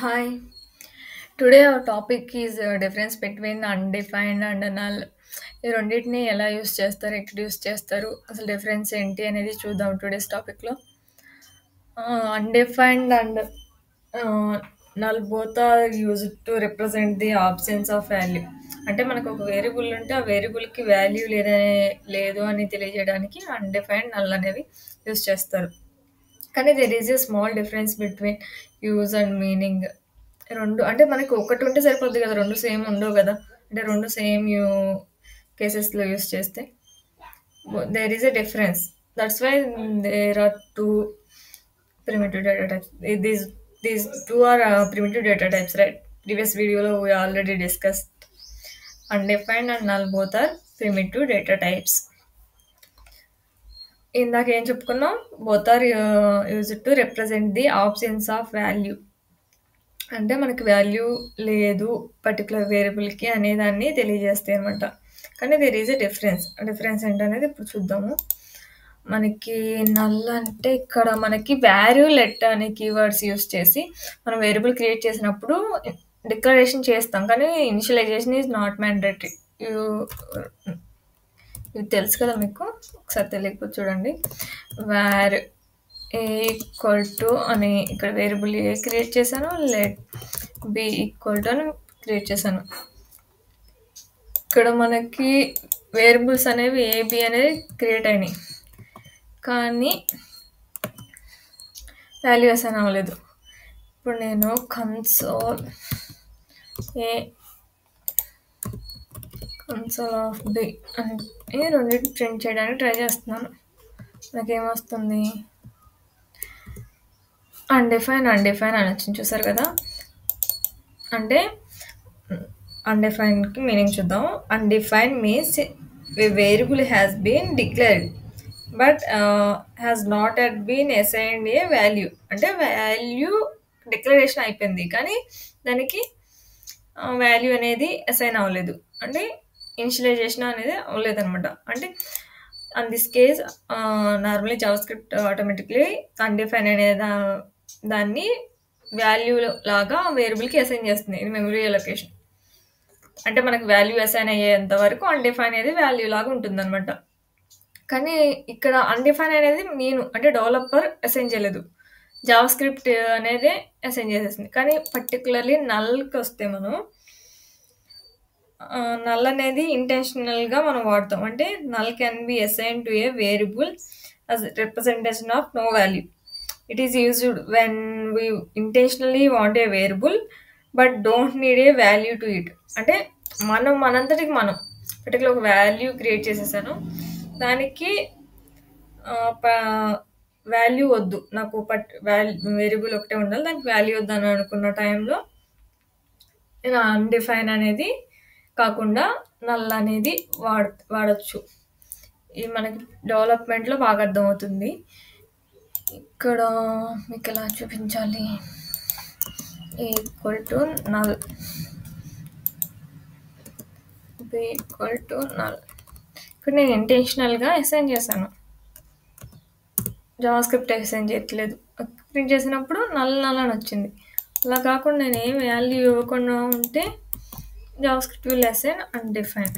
Hi. Today our topic is difference between undefined and null. ఈ రెండింటిని ఎలా use చేస్తారు, ఎక్కడ యూస్ చేస్తారు, అసలు డిఫరెన్స్ ఏంటి అనేది చూద్దాం టుడేస్ టాపిక్లో. Undefined and null both are used to represent the absence of value. అంటే మనకు ఒక వేరియబుల్ ఉంటే ఆ వేరియబుల్కి వాల్యూ లేదు అని తెలియజేయడానికి అన్డిఫైన్డ్ నల్ అనేవి యూస్ చేస్తారు. కానీ there is a small difference between use and meaning. రెండు అంటే మనకి ఒకటి ఉంటే సరిపోద్ది కదా, రెండు సేమ్ ఉండవు కదా. అంటే రెండు సేమ్ కేసెస్లో యూస్ చేస్తే there is a difference. That's why there are two primitive data types. These two are primitive data types, right? Previous video we already discussed. Undefined and null both are primitive data types. ఇందాక ఏం చెప్పుకున్నాం, both are used to represent the absence of value. అంటే మనకి value లేదు particular వేరియబుల్కి అనేదాన్ని తెలియజేస్తాయి అనమాట. కానీ దేర్ ఈజ్ ఎ డిఫరెన్స్ ఏంటనేది ఇప్పుడు చూద్దాము. మనకి నల్ అంటే ఇక్కడ మనకి వాల్యూ లెట్ అనే కీవర్డ్స్ యూస్ చేసి మనం వేరియబుల్ క్రియేట్ చేసినప్పుడు డిక్లరేషన్ చేస్తాం, కానీ ఇనిషియలైజేషన్ ఈజ్ నాట్ మ్యాండేటరీ. ఇది తెలుసు కదా మీకు, ఒకసారి తెలియకపోతే చూడండి. వార్ ఈక్వల్ టు అని ఇక్కడ వేరియబుల్ ఏ క్రియేట్ చేశాను, లెట్ బి ఈక్వల్ టు అని క్రియేట్ చేశాను. ఇక్కడ మనకి వేరియబుల్స్ అనేవి ఏబి అనేది క్రియేట్ అయినాయి, కానీ వాల్యూ అసైన్ అవ్వలేదు. ఇప్పుడు నేను కన్సోల్ ఆఫ్ బి అని రెండింటిని ప్రింట్ చేయడానికి ట్రై చేస్తున్నాను. నాకేమొస్తుంది, అన్డిఫైన్ అని వచ్చింది, చూసారు కదా. అంటే అన్డిఫైన్కి మీనింగ్ చూద్దాం. Undefined means a variable has been declared but has not yet been assigned a value. అంటే వాల్యూ డిక్లరేషన్ అయిపోయింది కానీ దానికి వాల్యూ అనేది అసైన్ అవ్వలేదు, అంటే ఇనిషియలైజేషన్ అనేది అవ్వలేదు అనమాట. అంటే అన్ this case normally Java script automatically undefined అనే దాన్ని వాల్యూ లాగా వేరియబుల్కి అసైన్ చేస్తుంది. ఇది మెమరీ అలొకేషన్. అంటే మనకు వాల్యూ అసైన్ అయ్యేంత వరకు అన్డిఫైన్ అనేది వాల్యూ లాగా ఉంటుంది అనమాట. కానీ ఇక్కడ అన్డిఫైన్ అనేది అంటే డెవలపర్ అసైన్ చేయలేదు, జావా స్క్రిప్ట్ అనేది అసైన్ చేసేసింది. కానీ పర్టికులర్లీ నల్కి వస్తే మనం నల్ అనేది ఇంటెన్షనల్గా మనం వాడతాం. అంటే null can be assign to A variable as representation of no value. It is used when we intentionally want a variable but don't need a value to it. అంటే మనంతటికి మనం పర్టికులర్ ఒక value create చేసేసాను, దానికి value వద్దు, నాకు variable ఒకటే ఉండాలి, దానికి వాల్యూ వద్దు అని అనుకున్న టైంలో నేను అన్డిఫైన్ అనేది కాకుండా నల్ అనేది వాడచ్చు. ఇది మనకి డెవలప్మెంట్లో బాగా అర్థమవుతుంది. ఇక్కడ మీకు ఎలా చూపించాలి, equal to null, equal to null. ఇక్కడ నేను ఇంటెన్షనల్గా అసైన్ చేశాను, జావా స్క్రిప్ట్ అసైన్ చేయట్లేదు. ప్రింట్ చేసినప్పుడు నల్ అని వచ్చింది. అలా కాకుండా నేను ఏం వాల్యూ ఇవ్వకుండా ఉంటే Java script will assign undefined.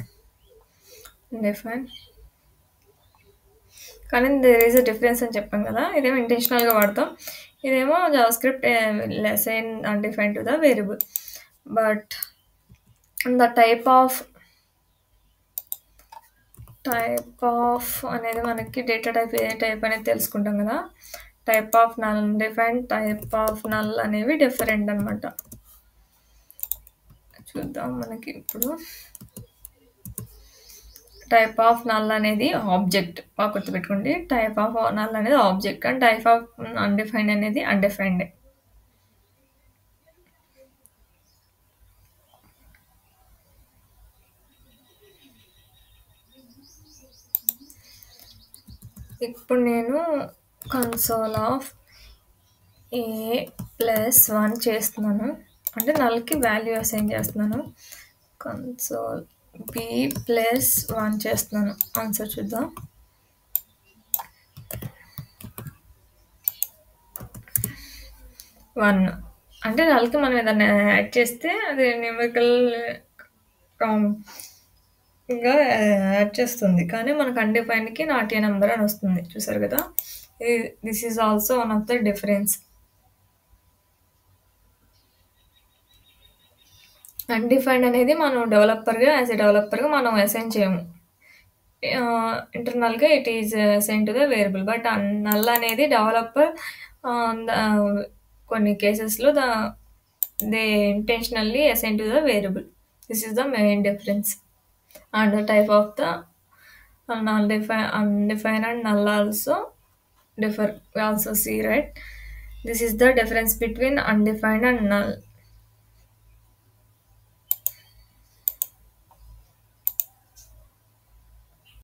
కానీ దేర్ ఈజ్ అ డిఫరెన్స్ అని చెప్పాం కదా. ఇదేమో ఇంటెన్షనల్గా వాడతాం, ఇదేమో Java script assign undefined to the variable. But the type of అనేది మనకి డేటా టైప్ ఏ టైప్ అనేది తెలుసుకుంటాం కదా. Type of null, undefined, type of null అనేవి డిఫరెంట్ అనమాట. చూద్దాం మనకి ఇప్పుడు. టైప్ ఆఫ్ నల్ అనేది ఆబ్జెక్ట్, బాగా గుర్తుపెట్టుకోండి. టైప్ ఆఫ్ నల్ అనేది object and type of undefined అనేది అన్డిఫైన్డ్. ఇప్పుడు నేను కన్సోల్ ఆఫ్ A+1 చేస్తున్నాను, అంటే నల్కి వాల్యూ అసైన్ చేస్తున్నాను. కన్సోల్ B+1 చేస్తున్నాను. ఆన్సర్ చూద్దాం. 1 అంటే నల్‌కి మనం ఏదన్నా యాడ్ చేస్తే అది న్యూమరికల్ కామ్ గా యాడ్ చేస్తుంది. కానీ మనకు అన్‌డిఫైన్డ్‌కి నాట్ ఏ నంబర్ అని వస్తుంది. చూసారు గదా! ఈ this is also one of the difference. Undefined అనేది మనం యాస్ ఎ డెవలపర్‌గా మనం అసైన్ చేయము. ఇంటర్నల్‌గా it is assign to the variable. But null అనేది డెవలపర్ ద కొన్ని కేసెస్‌లో they intentionally assign to the variable. This is the main difference. And the type of the undefined and null also differ. We also see, right? This is the difference between undefined and null.